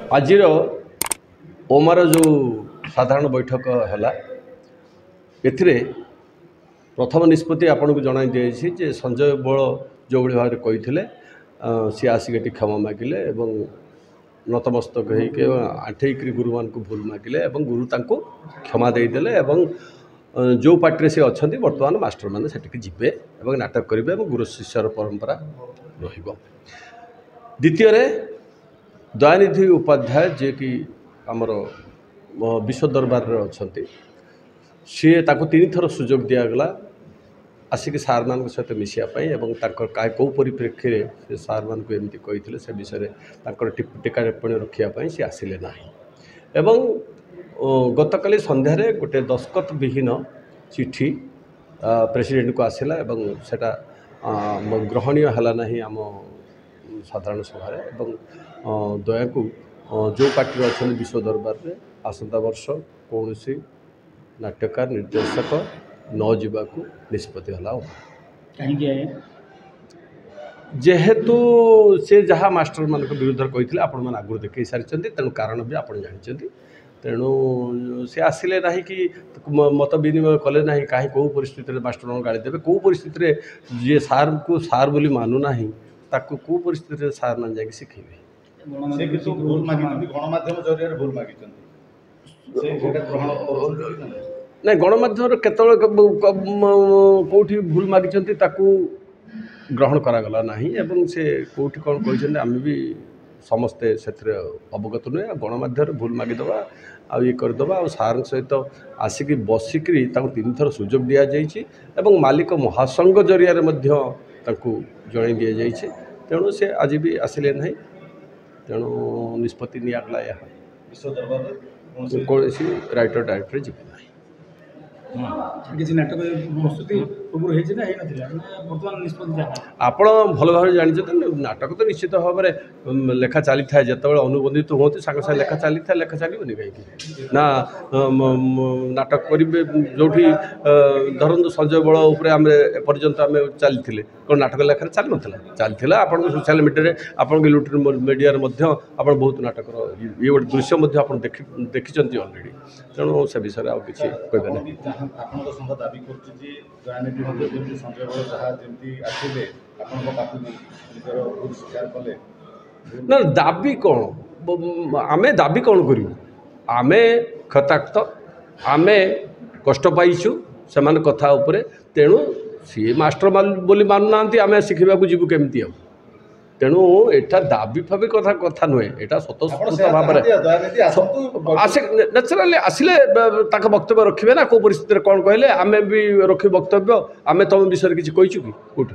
आज ओमार जो साधारण बैठक है एथिरे प्रथम निष्पत्ति आपन को जणाई दिए जे संजय बल जो भाव में कही सी आसिक क्षमा मागिले एवं नतमस्तक होके आठेक गुरुमान को भूल मागिले एवं गुरु तांको क्षमा देदेले एवं जो पार्टी से अच्छा बर्तमान मास्टर मैंने सेटिक जीवे एवं नाटक करेंगे और गुरु शिष्यर परंपरा रहिबो। द्वितीय दयानिधि उपाध्याय जे कि आमर विश्व दरबार अच्छा सी तीन थर सुजोग दिगला आसिक सार मान सहित मिसापी और कौ परिप्रेक्षी से सार मान को एमती कही से विषय टीका टिप्पणी रखापी सी आसिले ना एवं गतकाली संध्यारे गोटे दस्खत विहीन चिठी प्रेसिडेंट को आसला एवं सेटा ग्रहणीय है ना आम साधारण सभा दया को जो पार्टी अच्छा विश्व दरबार में आसंता वर्ष कौन नाट्यकार निर्देशक न जावाक निष्पत्ति है जेहेतु से जहाँ मास्टर मान विरुद्ध कही आपण मैंने आगुरी देखी सारी तेणु कारण भी आप जानते तेणु से आसिले ना कि मत विनिमय कले ना कहीं कौ परिस्थिति मास्टर गाड़ी देवे कौ परिस्थिति जी सार को सार बोली मानु ना ताकू कौ परिस्थिति सार मैंने जाकि शिखेबे ना गणमाध्यम कौटी भूल मागी ग्रहण करागला ना एवं से कौटी कौन कही आम भी समस्ते से अवगत नुहे गणमाध्यम भूल मागिदे आ ये करदे आ सार सहित आसिक बसिक तीन थर सुजोग दि जाइए मालिक महासंघ जरिया जन दि जाइए तेणु से आज भी आसिले ना तेणु निष्पत्ति निगला या कौन राइटर डायरेक्टर जी नाटक प्रस्तुति आप भल भाव जानते नाटक तो निश्चित भाव में लेखा चली था जो अनुबंधित होती सागे सागे लेखा चली था लेखा चलनी कहीं ना नाटक करेंगे जो धरतु संजय बल आम एपर्यंत आम चली कौन नाटक लेखार चल ना चलता आप सोशल मीडिया आप इलेक्ट्रोनिक मीडिया आप बहुत नाटक ये गोटे दृश्य आप देखी अलरेडी तेणु से विषय आउ कि ना दाबी कौन आमे दाबी कौन करूँ आमे क्षताक्त आमे कष्ट पाइचु से कथा उपरे तेणु सी मास्टर बोली मानु ना आम शिखा जीवु केमती आ तेणु एटा दाबी फाबी कथा कथा नुहे एटा स्वतःस्फूर्त भाव नेचुराली आसिले वक्तव्य रखिए ना कौ परिस्थिति कौन कहले आम भी रखी वक्तव्य आम तुम विषय किसी कहीचु कि कौट